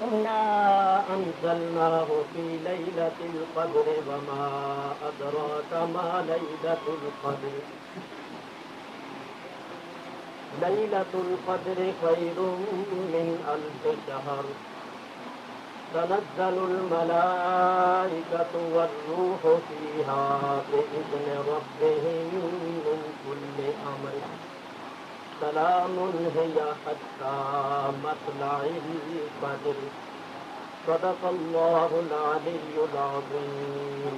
إنا أنزلناه في ليلة القدر وما أدراك ما ليلة القدر ليلة القدر خير من ألف شهر تنزل الملائكة والروح فيها بإذن ربهم من كل أمر سلام هي حتى مطلع الفجر صدق الله العلي العظيم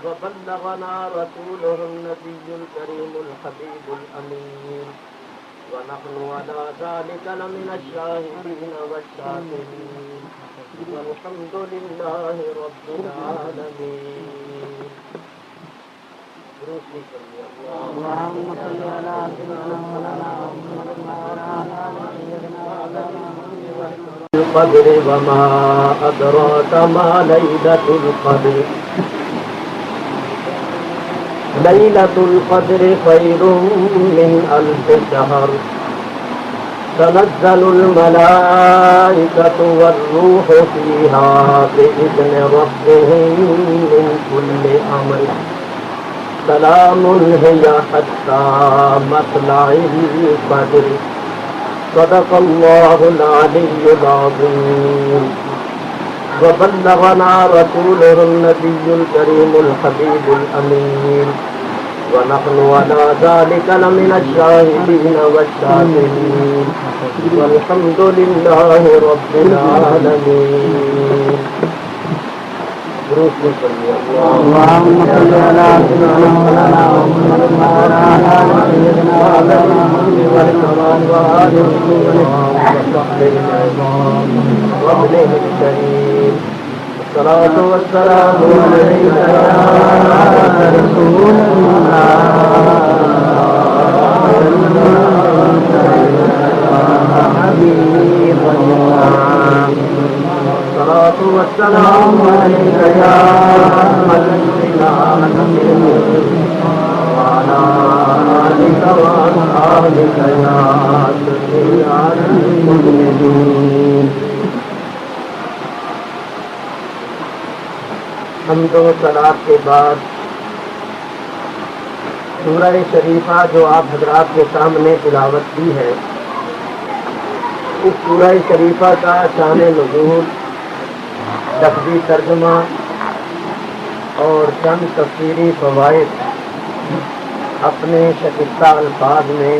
وبلغنا رسوله النبي الكريم الحبيب الأمين ونحن على ذلك لمن الشاهدين والشاكرين والحمد لله رب العالمين. اللهم صل على سيدنا القدر وما أدراك ما ليلة القدر ليلة القدر خير من ألف شهر تنزل الملائكة والروح فيها بإذن ربهم من كل أمر سلام هي حتى مطلع الفجر صدق الله العلي العظيم وبلغنا رسوله النبي الكريم الحبيب الأمين ونحن على ذلك لمن الشاهدين والشاكرين والحمد لله رب العالمين. اللهم صل على الصلاة والسلام عليك يا رسول حبيب الله الصلاة والسلام عليك يا رحمة للعالمين وعلى آلك وأصحابك يا شفيع المذنبين. حمد و صلاۃ کے بعد سورہ شریفہ جو آپ حضرات کے سامنے تلاوت کی ہے، اس سورہ شریفہ کا شان نزول، لفظی ترجمہ اور چند تفسیری فوائد اپنے شکستہ الفاظ میں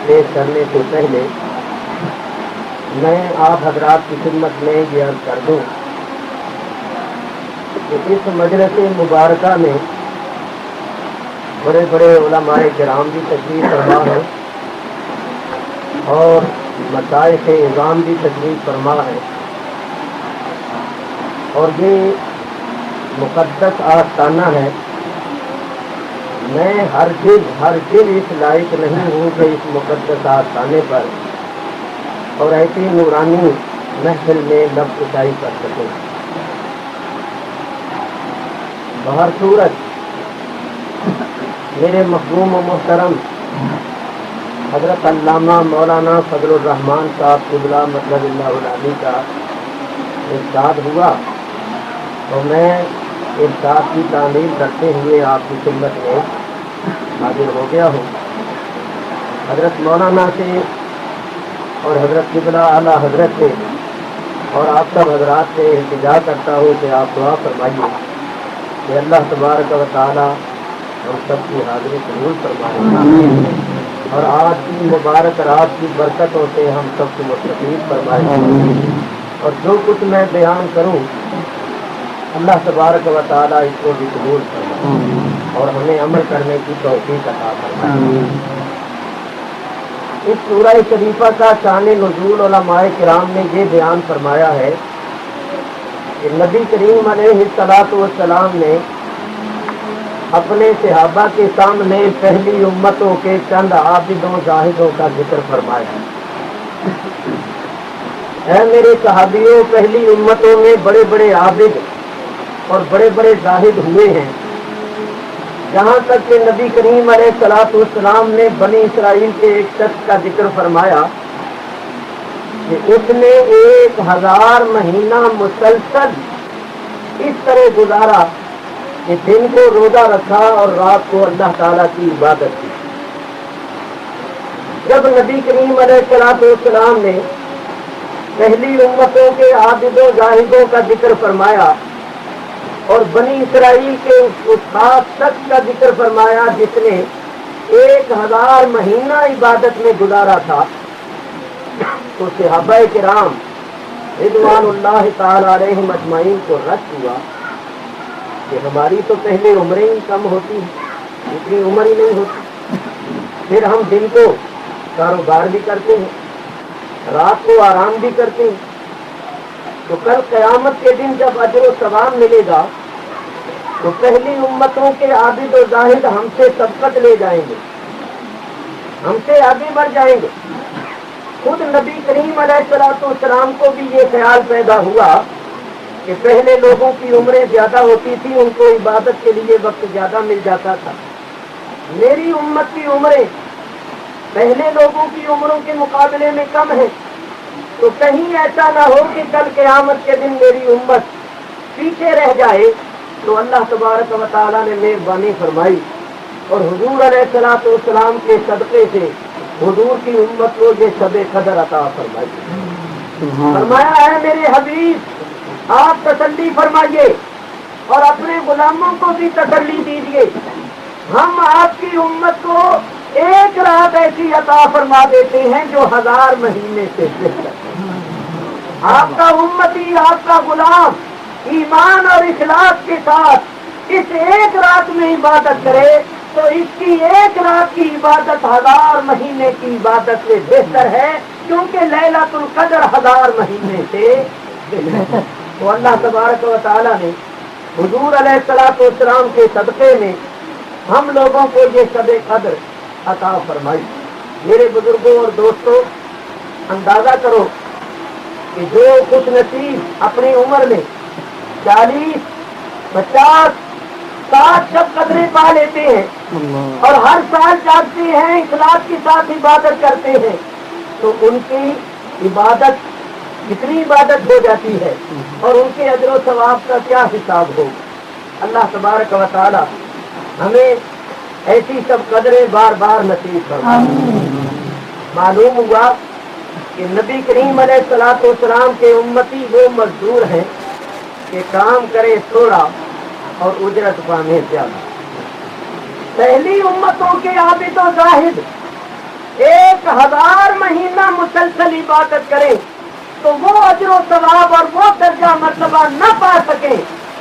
پیش کرنے سے پہلے میں آپ حضرات کی خدمت میں یہ عرض کر دوں کہ اس مجلس مبارکہ میں بڑے بڑے علماء کرام بھی تشریف فرما ہے اور مشائخ اعظام بھی تشریف فرما ہے، اور یہ مقدس آستانہ ہے. میں ہرگز اس لائق نہیں ہوں کہ اس مقدس آستانے پر اور ایسی نورانی محفل میں لب کشائی کر سکوں. بہر صورت میرے محبوب و محترم حضرت علامہ مولانا فضل الرحمان صاحب قبلہ مطلب اللہ العالی کا ارشاد ہوا تو میں ارشاد کی تعمیل کرتے ہوئے آپ کی خدمت میں حاضر ہو گیا ہوں. حضرت مولانا سے اور حضرت قبلہ اعلیٰ حضرت سے اور آپ سب حضرات سے التجا کرتا ہوں کہ آپ دعا فرمائیے کہ اللہ تبارک و تعالی ہم سب کی حاضری قبول فرمائے اور آج کی مبارک رات کی برکتوں سے ہم سب کو مستفید فرمائے، اور جو کچھ میں بیان کروں اللہ تبارک و تعالی اس کو بھی قبول فرمائے اور ہمیں عمل کرنے کی توفیق عطا فرمائے. اس سورہ شریفہ کا شان نزول علماء کرام نے یہ بیان فرمایا ہے کہ نبی کریم علیہ الصلوۃ والسلام نے اپنے صحابہ کے سامنے پہلی امتوں کے چند عابدوں زاہدوں کا ذکر فرمایا. اے میرے صحابیوں، پہلی امتوں میں بڑے بڑے عابد اور بڑے بڑے زاہد ہوئے ہیں، جہاں تک کہ نبی کریم علیہ الصلوۃ والسلام نے بنی اسرائیل کے ایک شخص کا ذکر فرمایا کہ اس نے 1000 مہینہ مسلسل اس طرح گزارا کہ دن کو روزہ رکھا اور رات کو اللہ تعالیٰ کی عبادت کی۔ جب نبی کریم علیہ السلام نے پہلی امتوں کے عابد و زاہدوں کا ذکر فرمایا اور بنی اسرائیل کے اس خاص شخص کا ذکر فرمایا جس نے 1000 مہینہ عبادت میں گزارا تھا، تو صحابہ کرام رضوان اللہ تعالی علیہم اجمعین کو رد ہوا کہ ہماری تو پہلے عمریں ہی کم ہوتی ہیں، اتنی عمر ہی نہیں ہوتی، پھر ہم دن کو کاروبار بھی کرتے ہیں، رات کو آرام بھی کرتے ہیں، تو کل قیامت کے دن جب اجر و ثواب ملے گا تو پہلی امتوں کے عابد و زاہد ہم سے سبقت لے جائیں گے، ہم سے آگے بڑھ جائیں گے۔ خود نبی کریم علیہ السلام کو بھی یہ خیال پیدا ہوا کہ پہلے لوگوں کی عمریں زیادہ ہوتی تھی، ان کو عبادت کے لیے وقت زیادہ مل جاتا تھا، میری امت کی عمریں پہلے لوگوں کی عمروں کے مقابلے میں کم ہے، تو کہیں ایسا نہ ہو کہ کل قیامت کے دن میری امت پیچھے رہ جائے۔ تو اللہ تبارک و تعالیٰ نے مہربانی فرمائی اور حضور علیہ السلام کے صدقے سے حضور کی امت کو یہ شب قدر عطا فرمائی۔ فرمایا ہے میرے حبیب آپ تسلی فرمائیے اور اپنے غلاموں کو بھی تسلی دیجیے، ہم آپ کی امت کو ایک رات ایسی عطا فرما دیتے ہیں جو 1000 مہینے سے بہتر۔ آپ کا امتی، آپ کا غلام ایمان اور اخلاص کے ساتھ اس ایک رات میں عبادت کرے تو اس کی ایک رات کی عبادت 1000 مہینے کی عبادت سے بہتر ہے، کیونکہ لیلۃ القدر 1000 مہینے سے بہتر۔ تو اللہ تبارک و تعالیٰ نے حضور علیہ السلام کے صدقے میں ہم لوگوں کو یہ شب قدر عطا فرمائی۔ میرے بزرگوں اور دوستوں، اندازہ کرو کہ جو خوش نصیب اپنی عمر میں 40، 50، 60 شب قدریں پا لیتے ہیں اور ہر سال جاگتے ہیں، اخلاص کے ساتھ عبادت کرتے ہیں، تو ان کی عبادت کتنی عبادت ہو جاتی ہے اور ان کے اجر و ثواب کا کیا حساب ہو۔ اللہ تبارک و تعالی ہمیں ایسی سب قدریں بار بار نصیب فرمائے۔ معلوم ہوا کہ نبی کریم علیہ السلام کے امتی وہ مزدور ہیں کہ کام کرے تھوڑا اور اجرت پانے زیادہ۔ پہلی امتوں کے عابد و زاہد 1000 مہینہ مسلسل عبادت کریں تو وہ اجر و ثواب اور وہ درجہ مرتبہ نہ پا سکیں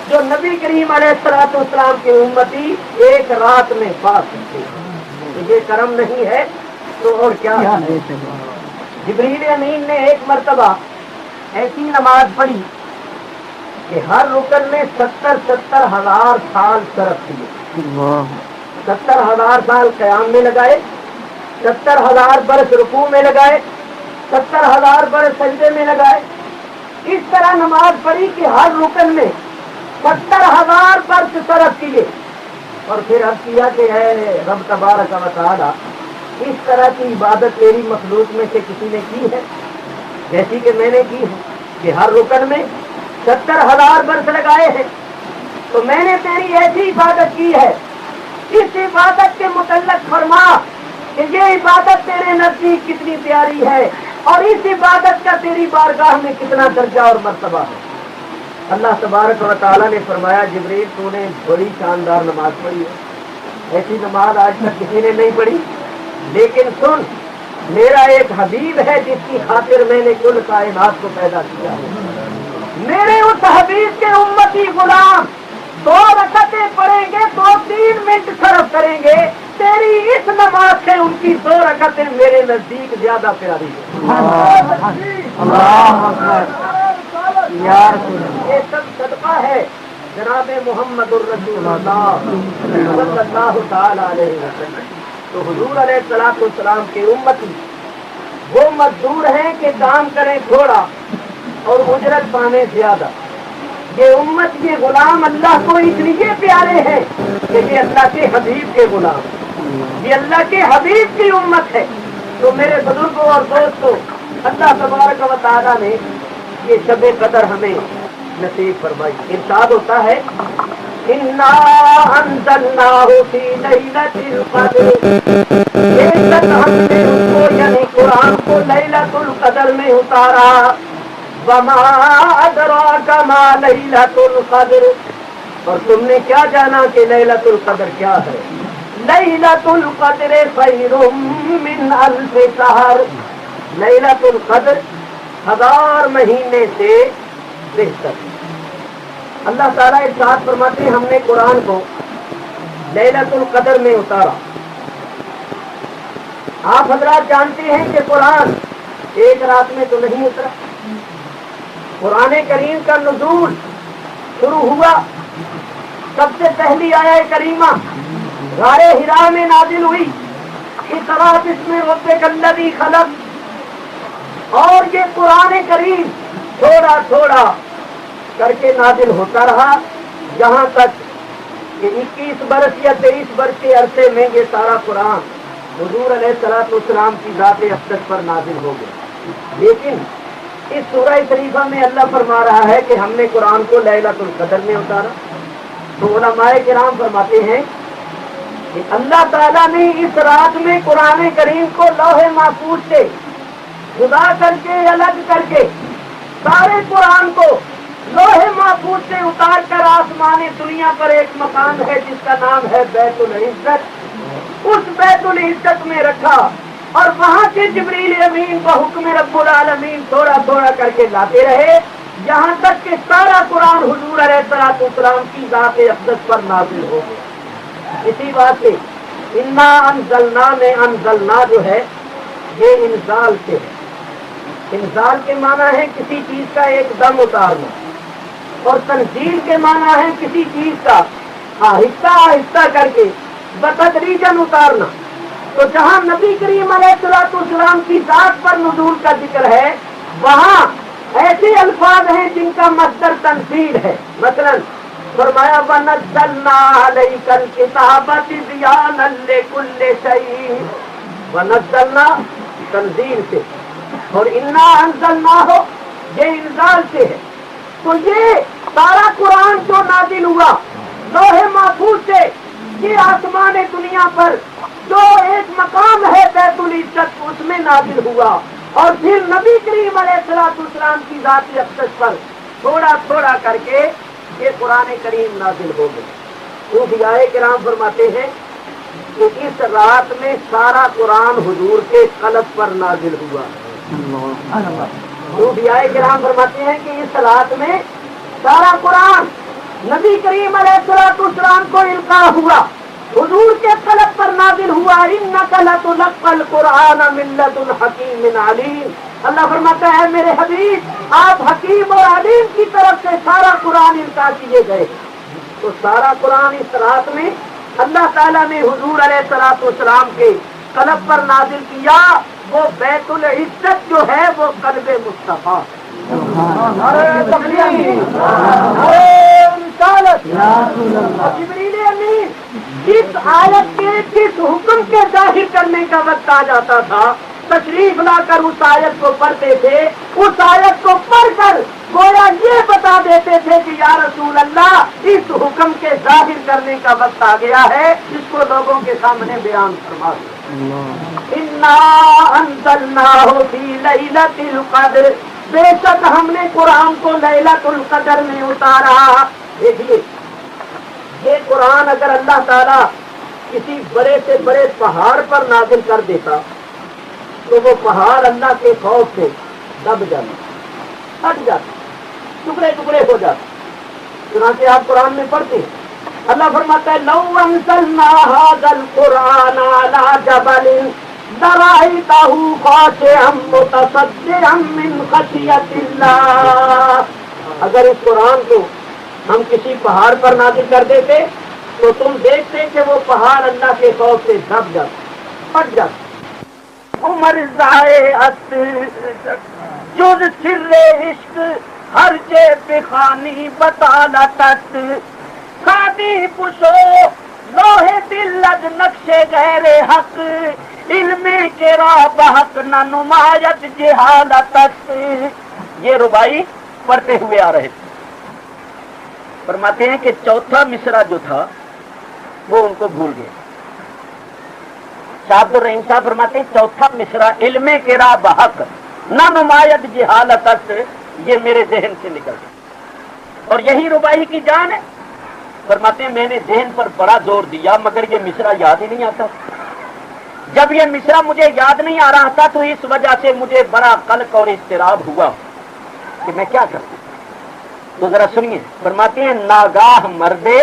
جو نبی کریم علیہ السلام کے امتی ایک رات میں پا سکتے۔ یہ کرم نہیں ہے تو اور کیا ہے؟ جبریل امین نے ایک مرتبہ ایسی نماز پڑھی کہ ہر رکن میں 70,000 سال صرف کیے، 70,000 سال قیام میں لگائے، 70,000 برس رکوع میں لگائے، 70,000 برس سجدے میں لگائے۔ اس طرح نماز پڑھی کہ ہر رکن میں 70,000 برس صرف کیے، اور پھر اب کیا کہ ہے رب تبارک و تعالی اس طرح کی عبادت میری مخلوق میں سے کسی نے کی ہے جیسی کہ میں نے کی ہے کہ ہر رکن میں 70,000 برس لگائے ہیں، تو میں نے تیری ایسی عبادت کی ہے، اس عبادت کے متعلق فرما کہ یہ عبادت تیرے نزدیک کتنی پیاری ہے اور اس عبادت کا تیری بارگاہ میں کتنا درجہ اور مرتبہ ہے۔ اللہ تبارک و تعالیٰ نے فرمایا جبریل تو نے بڑی شاندار نماز پڑھی ہے، ایسی نماز آج تک کسی نے نہیں پڑھی، لیکن سن میرا ایک حبیب ہے جس کی خاطر میں نے کل کائنات کو پیدا کیا ہے، میرے اس حبیب کے امتی غلام 2 رکعتیں پڑھیں گے تو 3 منٹ صرف کریں گے، تیری اس نماز سے ان کی 2 رکعتیں میرے نزدیک زیادہ پیاری ہیں۔ یہ سب صدقہ ہے جناب محمد الرسول اللہ صلی اللہ تعالی علیہ وسلم۔ تو حضور علیہ السلام کے امتی وہ مزدور ہیں کہ کام کریں تھوڑا اور اجرت پانے زیادہ۔ یہ امت، یہ غلام اللہ کو اس لیے پیارے ہیں کہ یہ اللہ کے حبیب کے غلام، یہ اللہ کے حبیب کی امت ہے۔ تو میرے بزرگوں اور دوستوں، اللہ تبارک و تعالیٰ نے یہ شب قدر ہمیں نصیب فرمائی. ارشاد ہوتا ہے اِنَّا أَنزَلْنَاهُ فِي لَيْلَةِ الْقَدْرِ، بے شک ہم نے اس کو یعنی قرآن کو لیلۃ القدر میں اتارا. وَمَا أَدْرَاكَ مَا لَيْلَةُ الْقَدْرِ، اور تم نے کیا جانا کہ لیلۃ القدر کیا ہے؟ لیلۃ القدر خیر من الف شہر، لیلۃ القدر 1000 مہینے سے بہتر. اللہ تعالیٰ ارشاد فرماتے ہیں ہم نے قرآن کو لیلۃ القدر میں اتارا. آپ حضرات جانتے ہیں کہ قرآن ایک رات میں تو نہیں اترا. قرآن کریم کا نزول شروع ہوا، سب سے پہلی آیت کریمہ غار حرا میں نازل ہوئی، اقرأ باسم ربک الذی خلق. اور یہ قرآن کریم تھوڑا تھوڑا کر کے نازل ہوتا رہا یہاں تک کہ 21 برس یا 23 برس کے عرصے میں یہ سارا قرآن حضور علیہ الصلوۃ والسلام کی ذات اقدس پر نازل ہو گیا. لیکن اس سورہ شریفہ میں اللہ فرما رہا ہے کہ ہم نے قرآن کو لیلۃ القدر میں اتارا. تو علماء کرام فرماتے ہیں کہ اللہ تعالیٰ نے اس رات میں قرآن کریم کو لوح محفوظ سے جدا کر کے الگ کر کے سارے قرآن کو لوح محفوظ سے اتار کر آسمان دنیا پر ایک مقام ہے جس کا نام ہے بیت العزت، اس بیت العزت میں رکھا اور وہاں سے جبریل امین کو حکم رب العالمین تھوڑا تھوڑا کر کے لاتے رہے یہاں تک کہ سارا قرآن حضور علیہ الصلوۃ والسلام کی ذات اقدس پر نازل ہو گیا. اسی بات سے انا انزلنا میں انزلنا جو ہے یہ انزال سے ہے. انزال کے معنی ہے کسی چیز کا ایک دم اتارنا، اور تنزیل کے معنی ہے کسی چیز کا آہستہ آہستہ کر کے بتدریجاً اتارنا. تو جہاں نبی کریم علیہ الصلوۃ والسلام کی ذات پر نزول کا ذکر ہے وہاں ایسے الفاظ ہیں جن کا مصدر تنزیل ہے. مثلا فرمایا وَنَزَّلْنَا عَلَيْكَ الْكِتَابَ تِبْيَانًا لِكُلِّ شَيْءٍ، وَنَزَّلْنَا تنزیل سے، اور اِنَّا أَنزَلْنَاهُ یہ انزال سے ہے. تو یہ سارا قرآن جو نازل ہوا لوح محفوظ سے یہ آسمان دنیا پر جو ایک مقام ہے بیت العزت اس میں نازل ہوا، اور پھر نبی کریم علیہ الصلوۃ والسلام کی ذات اقدس پر تھوڑا تھوڑا کر کے یہ قرآن کریم نازل ہو گئے. صوفیاء کرام فرماتے ہیں کہ اس رات میں سارا قرآن حضور کے قلب پر نازل ہوا. صوفیاء کرام فرماتے ہیں کہ اس رات میں سارا قرآن نبی کریم علیہ الصلوۃ والسلام کو القاء ہوا، حضور کے قلب پر نازل ہوا. انک لتلقی القرآن من لدن حکیم علیم. اللہ فرماتا ہے میرے حبیب آپ حکیم اور علیم کی طرف سے سارا قرآن القاء کیے گئے. تو سارا قرآن اس رات میں اللہ تعالیٰ نے حضور علیہ الصلوۃ والسلام کے قلب پر نازل کیا. وہ بیت العزت جو ہے وہ قلب مصطفیٰ. جبریل امین جس آیت کے جس حکم کے ظاہر کرنے کا وقت آ جاتا تھا تشریف لا کر اس آیت کو پڑھتے تھے. اس آیت کو پڑھ کر گویا یہ بتا دیتے تھے کہ یا رسول اللہ اس حکم کے ظاہر کرنے کا وقت آ گیا ہے، اس کو لوگوں کے سامنے بیان فرما دیں. انا انزلناہ فی لیلۃ القدر، بے شک ہم نے قرآن کو لیلۃ القدر میں اتارا. دیکھیے یہ قرآن اگر اللہ تعالیٰ کسی بڑے سے بڑے پہاڑ پر نازل کر دیتا تو وہ پہاڑ اللہ کے خوف سے دب جاتا، ہٹ جاتا، ٹکڑے ٹکڑے ہو جاتا. چنانچہ آپ قرآن میں پڑھتے ہیں اللہ فرماتا ہے لو انزلنا ھذا القرآن علی جبل لرأیتہ خاشعا متصدعا من خشیۃ اللہ. اگر اس قرآن کو ہم کسی پہاڑ پر نازل کر دیتے تو تم دیکھتے کہ وہ پہاڑ اللہ کے خوف سے دب جاتا، پھٹ جاتا. عمر ضائعت جز سر عشق ہر جے بخانی بطالتت خادی پشو لوہے دل از نقش غیر حق علم کے راہ بحق نہ نمایت جہالت یہ ربائی پڑھتے ہوئے آ رہے تھے. فرماتے ہیں کہ چوتھا مصرع جو تھا وہ ان کو بھول گئے. شاہ عبد الرحیم صاحب فرماتے ہیں چوتھا مصرع علم کے راہ بحق نہ نمایت جہالت یہ میرے ذہن سے نکل گیا اور یہی ربائی کی جان ہے. فرماتے ہیں میں نے ذہن پر بڑا زور دیا مگر یہ مصرع یاد ہی نہیں آتا. جب یہ مصرع مجھے یاد نہیں آ رہا تھا تو اس وجہ سے مجھے بڑا قلق اور اضطراب ہوا کہ میں کیا کروں. تو ذرا سنیے. فرماتے ہیں ناگاہ مردے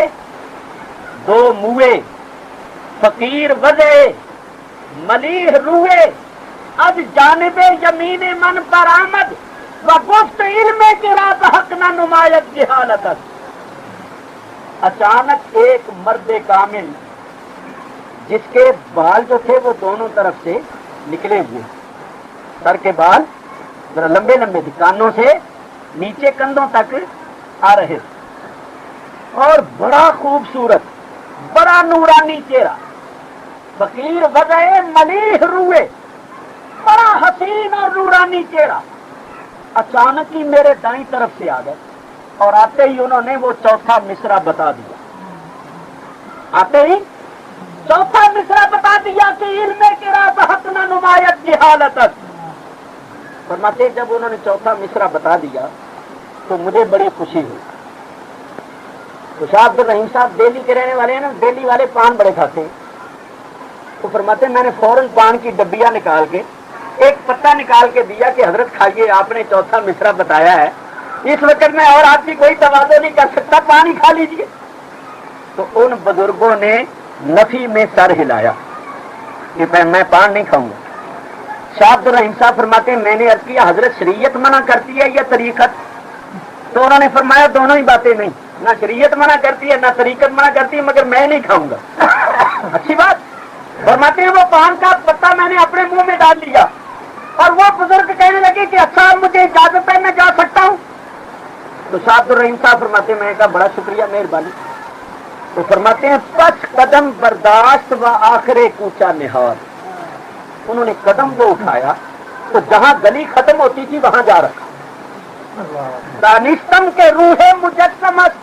دو موئے فقیر وضع ملیح روئے اب جانب یمین من پر آمد و گفت علم کے راہ حق نہ نمایت جہالت. اچانک ایک مرد کامل جس کے بال جو تھے وہ دونوں طرف سے نکلے ہوئے, سر کے بال ذرا لمبے لمبے تھے, کانوں سے نیچے کندھوں تک آ رہے اور بڑا خوبصورت بڑا نورانی چہرہ, فقیر وضع ملیح روئے, بڑا حسین اور نورانی چہرہ اچانک ہی میرے دائیں طرف سے آ گئے اور آتے ہی انہوں نے وہ چوتھا مصرع بتا دیا. آتے ہی چوتھا مصرع بتا دیا کہ علم کے راہ بحق نہ نمایت جہالت. فرماتے جب انہوں نے چوتھا مصرع بتا دیا تو مجھے بڑی خوشی ہوئی. تو شاہ عبد الرحیم صاحب دہلی کے رہنے والے ہیں نا, دہلی والے پان بڑے کھاتے ہیں. تو فرماتے میں نے فوراً پان کی ڈبیا نکال کے ایک پتا نکال کے دیا کہ حضرت کھائیے, آپ نے چوتھا مصرع بتایا ہے, اس وقت میں اور آپ کی کوئی تواضع نہیں کر سکتا, پانی کھا لیجیے. تو ان بزرگوں نے نفی میں سر ہلایا کہ میں پان نہیں کھاؤں گا. شاہ عبد الرحیم صاحب فرماتے ہیں میں نے عرض کیا حضرت شریعت منع کرتی ہے یا طریقت؟ تو انہوں نے فرمایا دونوں ہی باتیں نہیں, نہ شریعت منع کرتی ہے نہ طریقت منع کرتی ہے, مگر میں نہیں کھاؤں گا. اچھی بات. فرماتے ہیں وہ پان کا پتا میں نے اپنے منہ میں ڈال لیا اور وہ بزرگ کہنے لگے کہ اچھا مجھے اجازت ہے میں جا سکتا ہوں. تو شاہ عبد الرحیم صاحب فرماتے ہیں میں کہا بڑا شکریہ مہربانی. تو فرماتے ہیں پس قدم برداشت و آخرے کوچا نہار. انہوں نے قدم کو اٹھایا تو جہاں گلی ختم ہوتی تھی وہاں جا رکھا. دانستم کے روح مجسمت,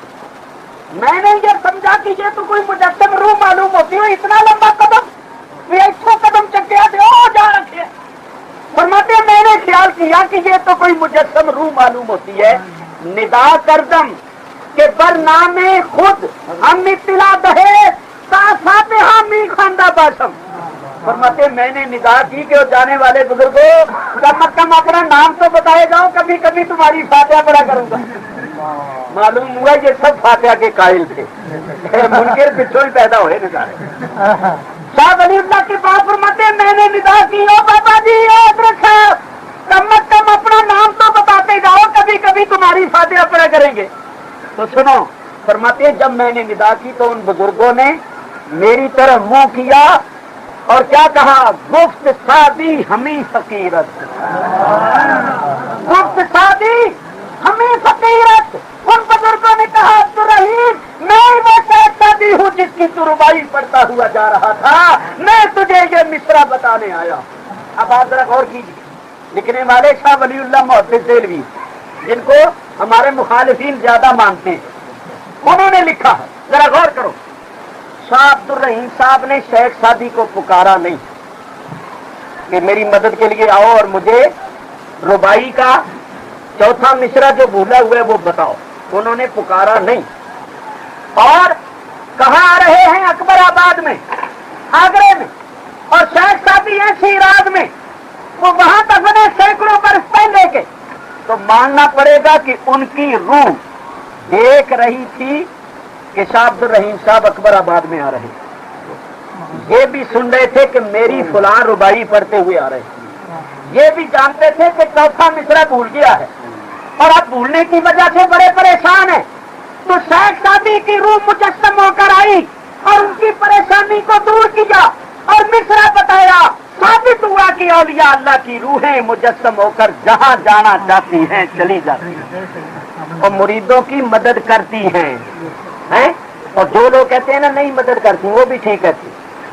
میں نے یہ سمجھا کہ یہ تو کوئی مجسم روح معلوم ہوتی ہے, اتنا لمبا قدم ایک قدم چکیا دے جا رکھے. فرماتے ہیں میں نے خیال کیا کہ یہ تو کوئی مجسم روح معلوم ہوتی ہے. ندا کردم کہ برنام خود ہم اطلاع دہے ساتھ حامی خواندہ باشم. فرماتے ہیں میں نے ندا کی کہ وہ جانے والے بزرگوں کم از کم اپنا نام تو بتائے جاؤ, کبھی کبھی تمہاری فاتحہ پڑھا کروں گا. معلوم ہوا یہ سب فاتحہ کے قائل تھے, منکر پچھوں ہی پیدا ہوئے نظارے. شاہ ولی اللہ کے پاس فرماتے ہیں میں نے ندا کی او بابا جی کم از کم اپنا نام تو بتاتے جاؤ, کبھی کبھی تمہاری فاتحہ پڑھا کریں گے. تو سنو, فرماتے ہیں جب میں نے ندا کی تو ان بزرگوں نے میری طرف منہ کیا اور کیا کہا, گفت سادی ہمیں فقیرت, گفت سادی ہمیں فقیرت. ان بزرگوں نے کہا عبدالرحیم میں وہ شیخ سادی ہوں جس کی تو ربائی پڑھتا ہوا جا رہا تھا, میں تجھے یہ مصرع بتانے آیا. اب آپ ذرا غور کیجیے. لکھنے والے شاہ ولی اللہ محدث دہلوی جن کو ہمارے مخالفین زیادہ مانتے ہیں, انہوں نے لکھا ہے, ذرا غور کرو. شاہ عبد الرحیم صاحب نے شیخ سادی کو پکارا نہیں کہ میری مدد کے لیے آؤ اور مجھے ربائی کا چوتھا مصرع جو بھولا ہوا ہے وہ بتاؤ. انہوں نے پکارا نہیں. اور کہاں آ رہے ہیں اکبر آباد میں, آگرے میں, اور شیخ سادی ہیں شیراز میں, وہ وہاں تک بنے سینکڑوں برس پہلے کے. تو ماننا پڑے گا کہ ان کی روح دیکھ رہی تھی کہ شاہ عبد الرحیم صاحب اکبر آباد میں آ رہے, یہ بھی سن رہے تھے کہ میری فلاں ربائی پڑھتے ہوئے آ رہے, یہ بھی جانتے تھے کہ چوتھا مصرع بھول گیا ہے اور اب بھولنے کی وجہ سے بڑے پریشان ہیں. تو شیخ سادی کی روح مجسم ہو کر آئی اور ان کی پریشانی کو دور کیا اور مصرع بتایا. ثابت ہوا کہ اولیاء اللہ کی روحیں مجسم ہو کر جہاں جانا چاہتی ہیں چلی جاتی ہیں اور مریدوں کی مدد کرتی ہیں. اور جو لوگ کہتے ہیں نا نہیں مدد کرتی, وہ بھی ٹھیک کہتی,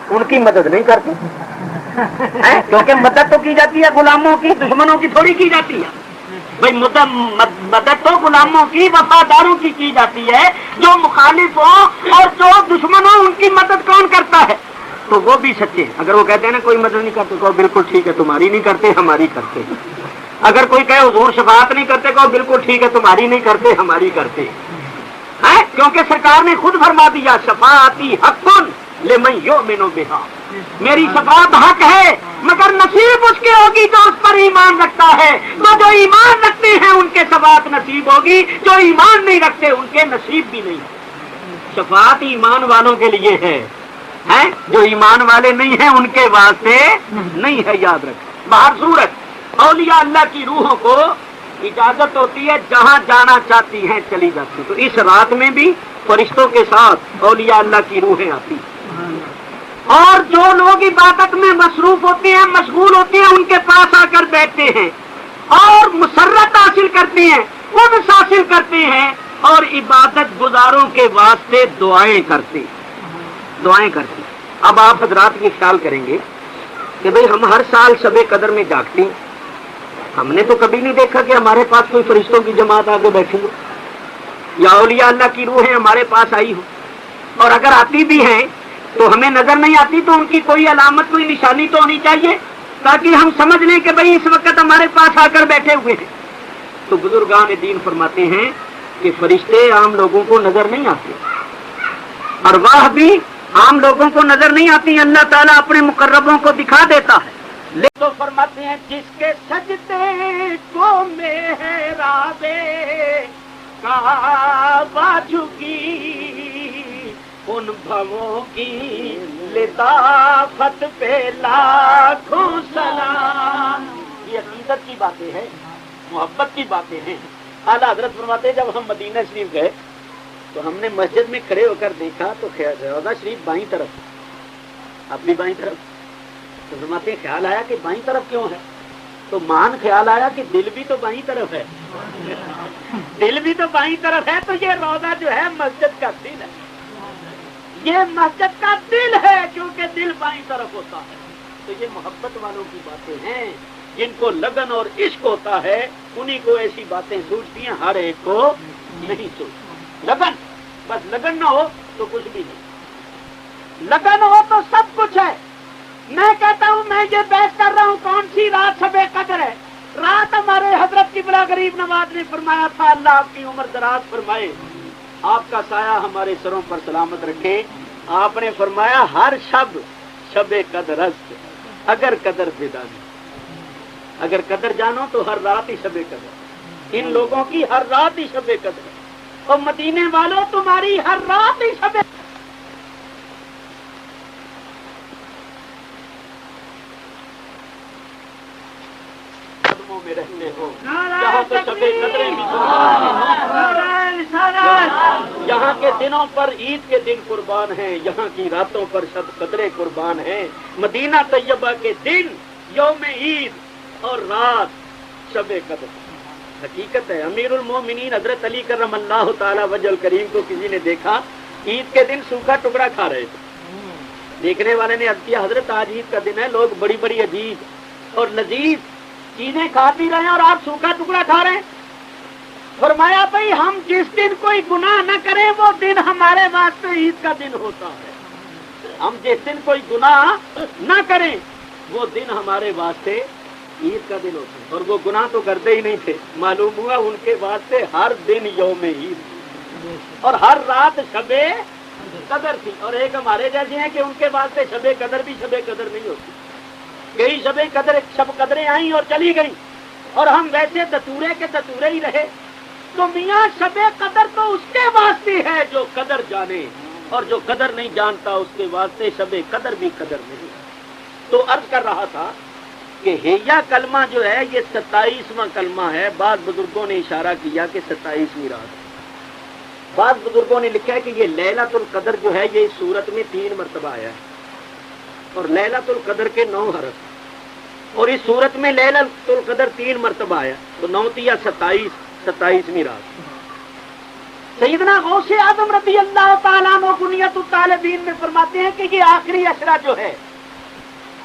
ان کی مدد نہیں کرتی. کیونکہ مدد تو کی جاتی ہے غلاموں کی، دشمنوں کی تھوڑی کی جاتی ہے بھائی. مدد تو غلاموں کی، وفاداروں کی جاتی ہے. جو مخالف ہو اور جو دشمن ہو ان کی مدد کون کرتا ہے؟ تو وہ بھی سچے. اگر وہ کہتے ہیں نا کوئی مدد نہیں کرتے، کہو بالکل ٹھیک ہے تمہاری نہیں کرتے ہماری کرتے. اگر کوئی کہے حضور شفاعت نہیں کرتے، کہو بالکل ٹھیک ہے تمہاری نہیں کرتے ہماری کرتے. کیونکہ سرکار نے خود فرما دیا شفاعتی حق لمن یؤمن بہا، میری شفاعت حق ہے مگر نصیب اس کے ہوگی جو اس پر ایمان رکھتا ہے. تو جو ایمان رکھتے ہیں ان کے شفاعت نصیب ہوگی، جو ایمان نہیں رکھتے ان کے نصیب بھی نہیں. شفاعت ایمان والوں کے لیے ہے، جو ایمان والے نہیں ہیں ان کے واسطے نہیں ہے. یاد رکھ. باہر صورت اولیاء اللہ کی روحوں کو اجازت ہوتی ہے جہاں جانا چاہتی ہیں چلی جاتی. تو اس رات میں بھی فرشتوں کے ساتھ اولیاء اللہ کی روحیں آتی. اور جو لوگ عبادت میں مصروف ہوتے ہیں، مشغول ہوتے ہیں، ان کے پاس آ کر بیٹھتے ہیں اور مسرت حاصل کرتے ہیں، انس حاصل کرتے ہیں اور عبادت گزاروں کے واسطے دعائیں کرتے. اب آپ حضرات یہ خیال کریں گے کہ بھئی ہم ہر سال شب قدر میں جاگتے ہیں. ہم نے تو کبھی نہیں دیکھا کہ ہمارے پاس کوئی فرشتوں کی جماعت آ کے بیٹھی ہو یا اولیاء اللہ کی روحیں ہمارے پاس آئی ہو. اور اگر آتی بھی ہیں تو ہمیں نظر نہیں آتی، تو ان کی کوئی علامت کوئی نشانی تو ہونی چاہیے تاکہ ہم سمجھ لیں کہ بھئی اس وقت ہمارے پاس آ کر بیٹھے ہوئے ہیں. تو بزرگان دین فرماتے ہیں کہ فرشتے عام لوگوں کو نظر نہیں آتے، ارواح بھی عام لوگوں کو نظر نہیں آتی. اللہ تعالیٰ اپنے مقربوں کو دکھا دیتا ہے. تو فرماتے ہیں جس کے سجدے کو محراب کعبہ جھکی، ان بھووں کی لطافت پہ لاکھوں سلام. یہ حقیقت کی باتیں ہیں، محبت کی باتیں ہیں. اعلیٰ حضرت فرماتے ہیں جب ہم مدینہ شریف گئے تو ہم نے مسجد میں کھڑے ہو کر دیکھا تو روضہ شریف بائیں طرف، اب بھی بائیں طرف. تو فرماتے ہیں خیال آیا کہ بائیں طرف کیوں ہے؟ تو مان خیال آیا کہ دل بھی تو بائیں طرف ہے. دل بھی تو بائیں طرف ہے. تو یہ روضہ جو ہے مسجد کا دل ہے، یہ مسجد کا دل ہے کیونکہ دل بائیں طرف ہوتا ہے. تو یہ محبت والوں کی باتیں ہیں. جن کو لگن اور عشق ہوتا ہے انہی کو ایسی باتیں سوچتی ہیں، ہر ایک کو نہیں سوچتی. لگن، بس لگن نہ ہو تو کچھ بھی نہیں، لگن ہو تو سب کچھ ہے. میں کہتا ہوں میں یہ بحث کر رہا ہوں کون سی رات شب قدر ہے. رات ہمارے حضرت قبلہ غریب نواز نے فرمایا تھا اللہ آپ کی عمر دراز فرمائے، آپ کا سایہ ہمارے سروں پر سلامت رکھے. آپ نے فرمایا ہر شب شب قدر است، اگر قدر بدانی، اگر قدر جانو تو ہر رات ہی شب قدر. ان لوگوں کی ہر رات ہی شب قدر، اور مدینے والوں تمہاری ہر رات ہی شب. میں رہتے ہو جہاں تو شب قدریں بھی یہاں کے دنوں پر عید کے دن قربان ہیں، یہاں کی راتوں پر شب قدریں قربان ہیں. مدینہ طیبہ کے دن یوم عید اور رات شب قدر. حقیقت ہے. امیر المومنین حضرت علی کرم اللہ تعالی وجہ الکریم کو کسی نے دیکھا عید کے دن سوکھا ٹکڑا کھا رہے تھے. دیکھنے والے نے عرض کیا حضرت آج عید کا دن ہے، لوگ بڑی بڑی عجیب اور لذیذ چیزیں کھا پی رہے ہیں اور آپ سوکھا ٹکڑا کھا رہے ہیں. فرمایا بھائی ہم جس دن کوئی گناہ نہ کریں وہ دن ہمارے واسطے عید کا دن ہوتا ہے. ہم جس دن کوئی گناہ نہ کریں وہ دن ہمارے واسطے عید کا دن ہوتا ہے. اور وہ گناہ تو کرتے ہی نہیں تھے. معلوم ہوا ان کے واسطے ہر دن یوم عید اور ہر رات شب قدر تھی. اور ایک ہمارے جیسے ہیں کہ ان کے واسطے شب قدر بھی شب قدر نہیں ہوتی. کئی شب قدریں آئیں اور چلی گئیں اور ہم ویسے دتورے کے دتورے ہی رہے. تو میاں شب قدر تو اس کے واسطے ہے جو قدر جانے، اور جو قدر نہیں جانتا اس کے واسطے شب قدر بھی قدر نہیں. تو عرض کر رہا تھا کہ ہیہ کلمہ جو ہے یہ 27واں کلمہ ہے. بعض بزرگوں نے اشارہ کیا کہ 27ویں رات. بعض بزرگوں نے لکھا ہے کہ یہ لیلۃ القدر جو ہے یہ اس صورت میں 3 مرتبہ آیا ہے اور لیلۃ القدر کے 9 حرف، اور اس صورت میں لیلۃ القدر 3 مرتبہ آیا تو 9 یا 27ویں رات. سیدنا غوث اعظم رضی اللہ تعالیٰ عنہ کنیت الطالبین میں فرماتے ہیں کہ یہ آخری عشرہ جو ہے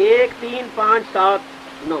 1, 3, 5, 7, 9।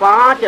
5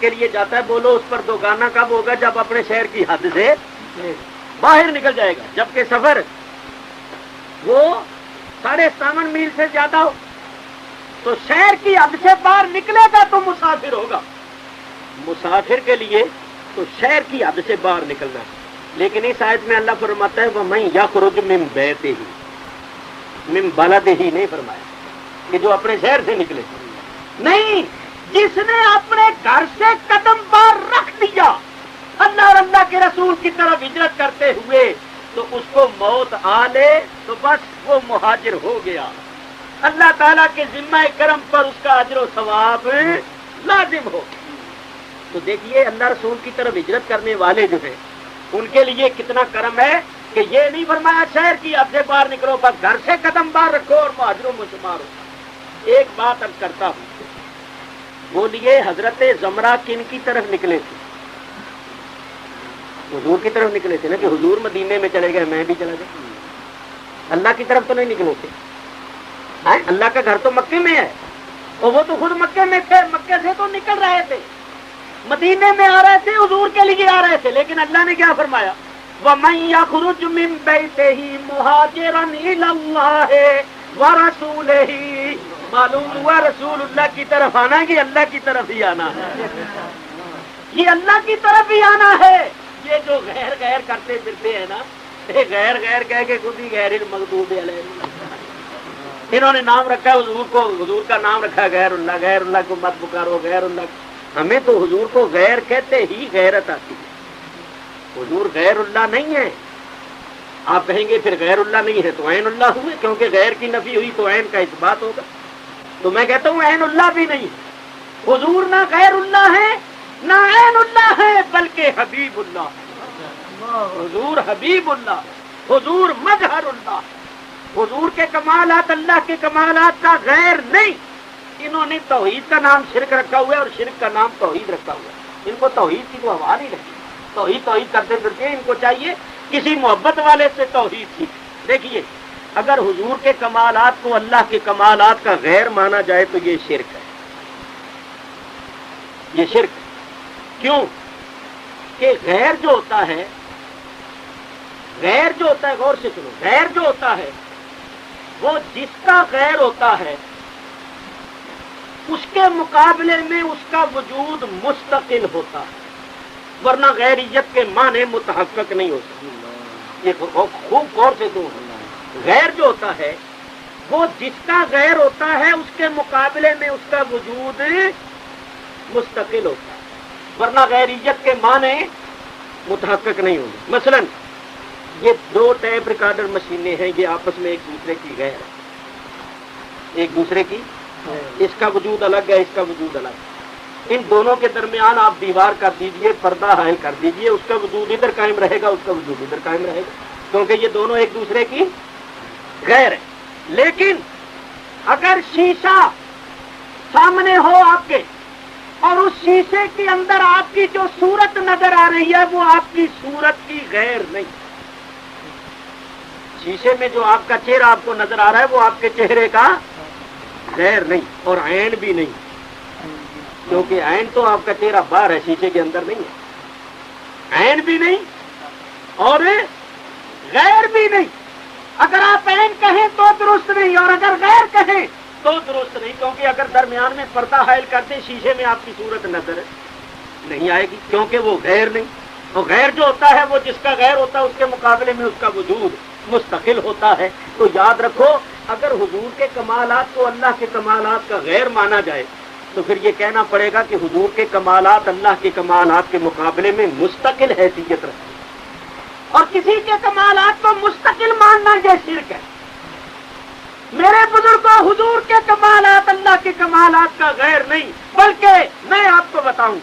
کے لیے جاتا ہے بولو اس پر دوگانا کب ہوگا؟ جب اپنے شہر کی حد سے باہر نکل جائے گا. جبکہ سفر وہ 57.5 میل سے زیادہ ہو تو شہر کی حد سے باہر نکلے گا تو مسافر ہوگا. مسافر کے لیے تو شہر کی حد سے باہر نکلنا ہے. لیکن اس آیت میں اللہ فرماتا ہے وَمَن يَخْرُجْ مِن بَيْتِهِ مِن بَلَدِهِ نہیں فرمایا کہ جو اپنے شہر سے نکلے. نہیں، جس نے اپنے گھر سے قدم باہر رکھ دیا اللہ اور اللہ کے رسول کی طرف ہجرت کرتے ہوئے تو اس کو موت آ لے تو بس وہ مہاجر ہو گیا. اللہ تعالیٰ کے ذمہ کرم پر اس کا اجر و ثواب لازم ہو. تو دیکھیے اللہ رسول کی طرف ہجرت کرنے والے جو ہیں ان کے لیے کتنا کرم ہے کہ یہ نہیں فرمایا شہر کی حد سے باہر نکلو، بس گھر سے قدم باہر رکھو اور مہاجروں میں شمار ہو. ایک بات عرض کرتا ہوں، بولیے حضرت زمرہ کن کی طرف نکلے تھے؟ حضور کی طرف نکلے تھے نا، کہ حضور مدینے میں چلے گئے میں بھی چلا گیا. اللہ کی طرف تو نہیں نکلے تھے. اللہ کا گھر تو مکے میں ہے اور وہ تو خود مکے میں تھے، مکے سے تو نکل رہے تھے، مدینے میں آ رہے تھے، حضور کے لیے آ رہے تھے. لیکن اللہ نے کیا فرمایا؟ وَمَن يَخْرُجْ مِن بَيْتِهِ مُهَاجِرًا إِلَى اللَّهِ وَرَسُولِهِ. معلوم ہوا رسول اللہ کی طرف آنا کہ اللہ کی طرف ہی آنا ہے. یہ اللہ کی طرف ہی آنا ہے. یہ جو غیر غیر کرتے پھرتے ہیں نا، غیر غیر کہہ کے خود ہی غیر المغضوب علیہم، انہوں نے نام رکھا حضور کو، حضور کا نام رکھا غیر اللہ. غیر اللہ کو مت پکارو، غیر اللہ. ہمیں تو حضور کو غیر کہتے ہی غیرت آتی ہے. حضور غیر اللہ نہیں ہے. آپ کہیں گے پھر غیر اللہ نہیں ہے تو عین اللہ ہوئے، کیونکہ غیر کی نفی ہوئی تو عین کا اثبات ہوگا. تو میں کہتا ہوں عین اللہ بھی نہیں ہے. حضور نہ غیر اللہ ہے نہ عین اللہ ہے، بلکہ حبیب اللہ. حضور حبیب اللہ، حضور مظہر اللہ. حضور کے کمالات اللہ کے کمالات کا غیر نہیں. انہوں نے توحید کا نام شرک رکھا ہوا ہے اور شرک کا نام توحید رکھا ہوا ہے. ان کو توحید کی تو ہوا نہیں لگتی. توحید کرتے پھرتے ان کو چاہیے کسی محبت والے سے توحید سیکھ. دیکھیے اگر حضور کے کمالات کو اللہ کے کمالات کا غیر مانا جائے تو یہ شرک ہے. یہ شرک کیوں؟ کہ غیر جو ہوتا ہے، غیر جو ہوتا ہے، غور سے سنو، غیر جو ہوتا ہے وہ جس کا غیر ہوتا ہے اس کے مقابلے میں اس کا وجود مستقل ہوتا ہے، ورنہ غیریت کے معنی متحقق نہیں ہو سکتے. یہ خوب غور سے دو. غیر جو ہوتا ہے وہ جس کا غیر ہوتا ہے اس کے مقابلے میں اس کا وجود مستقل ہوتا ہے، ورنہ غیریت کے معنی متحقق نہیں ہوں گے. مثلا یہ دو ٹیپ ریکارڈر مشینیں ہیں، یہ آپس میں ایک دوسرے کی غیر ہے، ایک دوسرے کی، اس کا وجود الگ ہے، اس کا وجود الگ ہے. ان دونوں کے درمیان آپ دیوار کر دیجئے، پردہ حائل کر دیجئے، اس کا وجود ادھر قائم رہے گا، اس کا وجود ادھر قائم رہے گا، کیونکہ یہ دونوں ایک دوسرے کی غیر ہے. لیکن اگر شیشہ سامنے ہو آپ کے اور اس شیشے کے اندر آپ کی جو صورت نظر آ رہی ہے وہ آپ کی صورت کی غیر نہیں. شیشے میں جو آپ کا چہرہ آپ کو نظر آ رہا ہے وہ آپ کے چہرے کا غیر نہیں اور عین بھی نہیں، کیونکہ عین تو آپ کا چہرہ باہر ہے، شیشے کے اندر نہیں ہے. عین بھی نہیں اور غیر بھی نہیں. اگر آپ عین کہیں تو درست نہیں اور اگر غیر کہیں تو درست نہیں، کیونکہ اگر درمیان میں پردہ حائل کرتے شیشے میں آپ کی صورت نظر نہیں آئے گی، کیونکہ وہ غیر نہیں. اور غیر جو ہوتا ہے وہ جس کا غیر ہوتا ہے اس کے مقابلے میں اس کا وجود مستقل ہوتا ہے. تو یاد رکھو اگر حضور کے کمالات کو اللہ کے کمالات کا غیر مانا جائے تو پھر یہ کہنا پڑے گا کہ حضور کے کمالات اللہ کے کمالات کے مقابلے میں مستقل حیثیت رکھتے ہیں، اور کسی کے کمالات کو مستقل ماننا یہ شرک ہے. میرے بزرگوں، حضور کے کمالات اللہ کے کمالات کا غیر نہیں، بلکہ میں آپ کو بتاؤں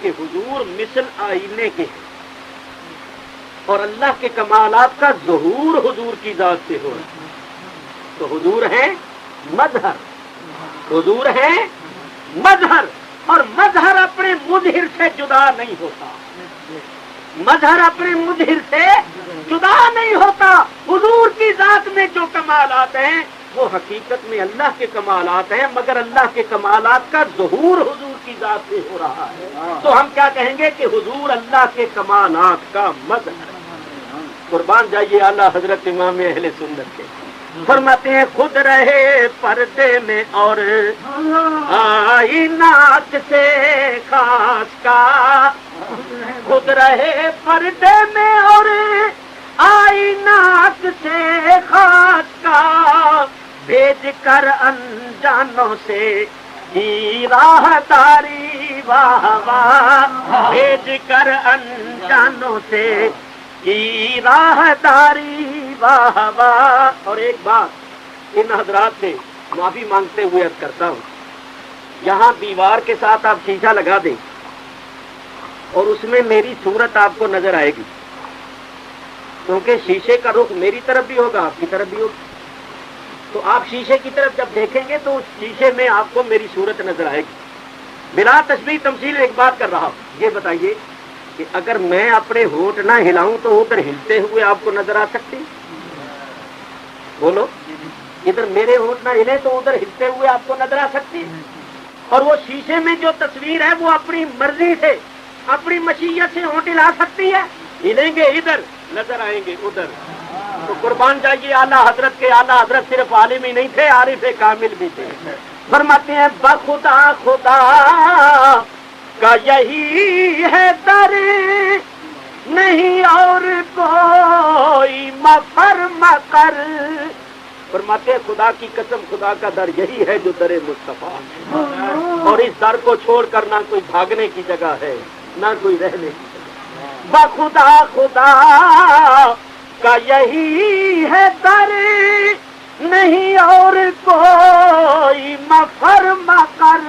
کہ حضور مثل آئینے کے ہیں اور اللہ کے کمالات کا ظہور حضور کی ذات سے ہو رہا ہے. تو حضور ہیں مظہر، حضور ہیں مظہر، اور مظہر اپنے مظہر سے جدا نہیں ہوتا. مظہر اپنے مظہر سے جدا نہیں ہوتا. حضور کی ذات میں جو کمالات ہیں وہ حقیقت میں اللہ کے کمالات ہیں، مگر اللہ کے کمالات کا ظہور حضور کی ذات سے ہو رہا ہے، تو ہم کیا کہیں گے کہ حضور اللہ کے کمالات کا مظہر ہے۔ قربان جائیے اعلیٰ حضرت امام اہل سنت کے، فرماتے ہیں خود رہے پردے میں اور آئینات سے خاص کا، خود رہے پردے میں اور آئینات سے خاص کا، بھیج کر انجانوں سے کی راہ داری واہ واہ، بھیج کر انجانوں سے کی راہ داری واہ واہ۔ اور ایک بات ان حضرات سے معافی مانگتے ہوئے عرض کرتا ہوں، یہاں دیوار کے ساتھ آپ شیشہ لگا دیں اور اس میں میری صورت آپ کو نظر آئے گی، کیونکہ شیشے کا رخ میری طرف بھی ہوگا آپ کی طرف بھی ہوگا، تو آپ شیشے کی طرف جب دیکھیں گے تو اس شیشے میں آپ کو میری صورت نظر آئے گی۔ بلا تشبیہ تمثیل ایک بات کر رہا ہوں، یہ بتائیے کہ اگر میں اپنے ہونٹ نہ ہلاؤں تو ادھر ہلتے ہوئے آپ کو نظر آ سکتی؟ بولو، ادھر میرے ہونٹ نہ ہلے تو ادھر ہلتے ہوئے آپ کو نظر آ سکتی؟ اور وہ شیشے میں جو تصویر ہے وہ اپنی مرضی سے اپنی مشیت سے ہونٹ ہلا سکتی ہے، ہلیں گے ادھر نظر آئیں گے ادھر۔ تو قربان جائیے اعلیٰ حضرت کے، اعلیٰ حضرت صرف عالم ہی نہیں تھے، عارف کامل بھی تھے۔ فرماتے ہیں بخدا خدا کا یہی ہے در، نہیں اور کوئی مفر مکر۔ فرماتے ہیں خدا کی قسم، خدا کا در یہی ہے جو در مصطفیٰ ہے، اور اس در کو چھوڑ کر نہ کوئی بھاگنے کی جگہ ہے نہ کوئی رہنے کی جگہ۔ بخدا خدا کا یہی ہے در، نہیں اور کوئی مفر مکر،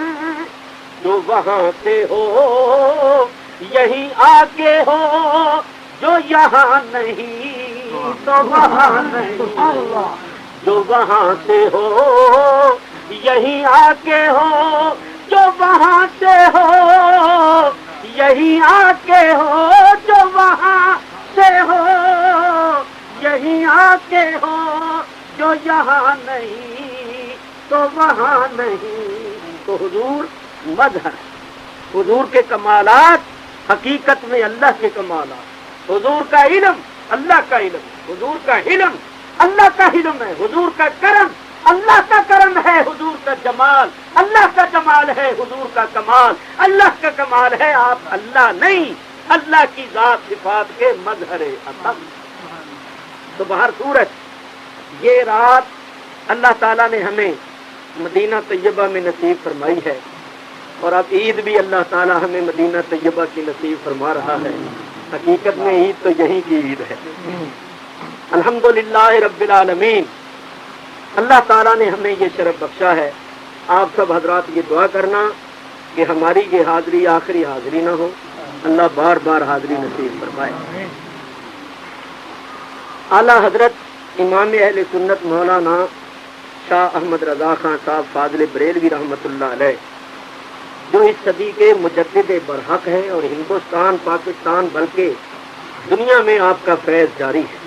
جو وہاں سے ہو یہی آگے ہو، جو یہاں نہیں تو وہاں نہیں، جو وہاں سے ہو یہی آگے ہو، جو وہاں سے ہو یہی آگے ہو، جو وہاں سے ہو یہی آگے ہو، جو یہاں نہیں تو وہاں نہیں۔ تو حضور مظہر، حضور کے کمالات حقیقت میں اللہ کے کمالات، حضور کا علم اللہ کا علم، حضور کا علم اللہ کا علم ہے، حضور کا کرم اللہ کا کرم ہے، حضور کا جمال اللہ کا جمال ہے، حضور کا کمال اللہ کا کمال ہے۔ آپ اللہ نہیں، اللہ کی ذات صفات کے مظہر اصل۔ تو بہر صورت یہ رات اللہ تعالیٰ نے ہمیں مدینہ طیبہ میں نصیب فرمائی ہے، اور اب عید بھی اللہ تعالیٰ ہمیں مدینہ طیبہ کی نصیب فرما رہا ہے۔ حقیقت میں عید تو یہیں کی عید ہے۔ الحمدللہ رب العالمین، اللہ تعالیٰ نے ہمیں یہ شرف بخشا ہے۔ آپ سب حضرات یہ دعا کرنا کہ ہماری یہ حاضری آخری حاضری نہ ہو، اللہ بار بار حاضری نصیب فرمائے۔ اعلیٰ حضرت امام اہل سنت مولانا شاہ احمد رضا خان صاحب فاضل بریلوی رحمۃ اللہ علیہ، جو اس صدی کے مجدد برحق ہیں، اور ہندوستان پاکستان بلکہ دنیا میں آپ کا فیض جاری ہے۔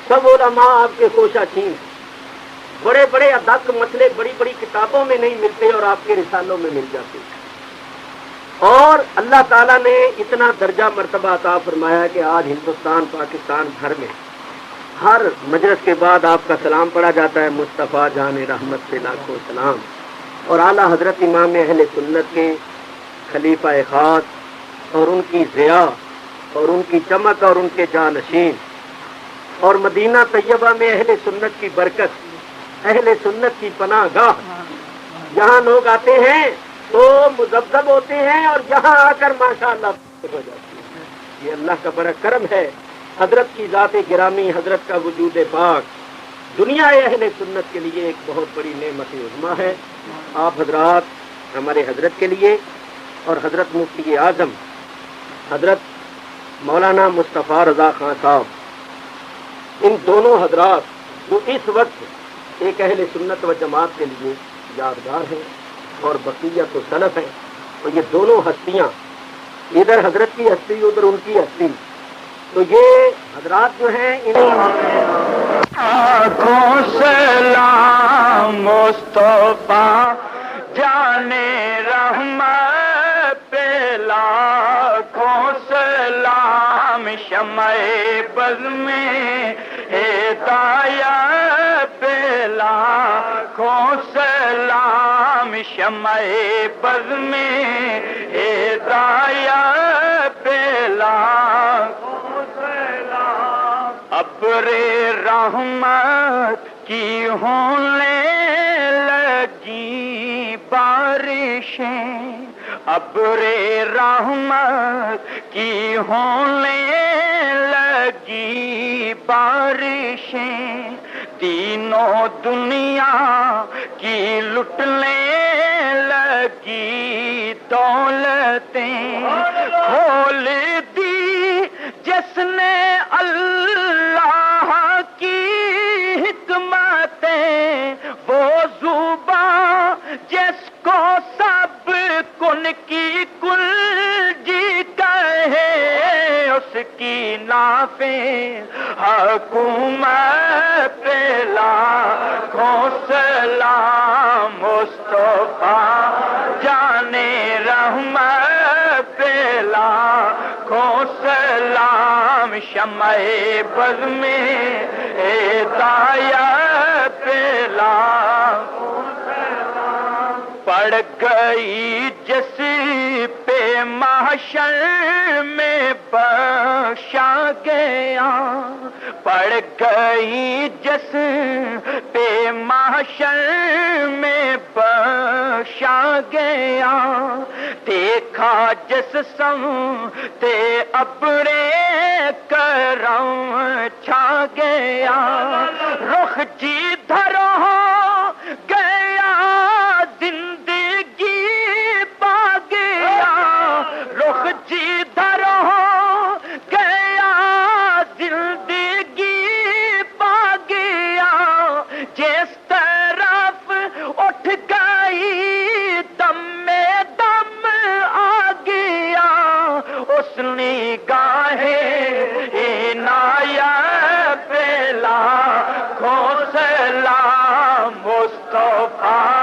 سب علماء آپ کے کوشہ چین، بڑے بڑے ادق مسئلے بڑی بڑی کتابوں میں نہیں ملتے اور آپ کے رسالوں میں مل جاتے، اور اللہ تعالیٰ نے اتنا درجہ مرتبہ عطا فرمایا کہ آج ہندوستان پاکستان بھر میں ہر مجلس کے بعد آپ کا سلام پڑھا جاتا ہے، مصطفیٰ جان رحمت سے لاکھوں سلام۔ اور اعلیٰ حضرت امام اہل سنت کے خلیفہ خاص اور ان کی ضیاء اور ان کی چمک اور ان کے جانشین، اور مدینہ طیبہ میں اہل سنت کی برکت، اہل سنت کی پناہ گاہ، یہاں لوگ آتے ہیں تو مذبذب ہوتے ہیں اور یہاں آ کر ماشاءاللہ ہو جاتے ہیں۔ یہ اللہ کا بڑا کرم ہے، حضرت کی ذات گرامی، حضرت کا وجود پاک دنیا اہل سنت کے لیے ایک بہت بڑی نعمت عظمیٰ ہے۔ آپ حضرات ہمارے حضرت کے لیے اور حضرت مفتی اعظم حضرت مولانا مصطفیٰ رضا خان صاحب، ان دونوں حضرات جو اس وقت ایک اہل سنت و جماعت کے لیے یادگار ہیں اور بقیت و سلف ہیں، اور یہ دونوں ہستیاں، ادھر حضرت کی ہستی ادھر ان کی ہستی، تو یہ حضرات جو ہیں انہیں آنکھوں سے مصطفیٰ جانے رحمت پہ لاکھوں سلام، شمع بز میں ہدایت پہ لاکھوں سلام، شمع بز میں ہدایت پہ لاکھوں سلام، ابر رحمت کی ہونے لگی بارشیں، ابر رحمت کی ہونے لگی بارشیں، تینوں دنیا کی لٹنے لگی دولتیں، کھول دی جس نے اللہ کی حکمتیں، وہ زبان جس کو سب کن کی کنجی کہے، اس کی نافذ حکومت پہ لاکھوں سلام، مصطفیٰ جانے رحمت پہ لاکھوں سلام، شمع بز میں ہدایت پہ لاکھوں سلام، پڑ گئی جس پہ محشر میں بخشا گیا، پڑ گئی جس پہ محشر میں بخشا گیا، دیکھا جس سمت ابر کرم چھا گیا، رخ جدھر ہو گیا زندگی پا گیا، رخ جدھر ہو گیا زندگی پا گیا، جس طرف اٹھ گئی دم میں دم آ گیا، اس نگاہ عنایت پہ لاکھوں سلام، مصطفیٰ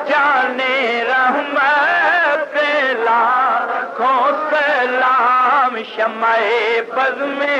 جانے رحمت پہ لاکھوں سلام، شمع بز میں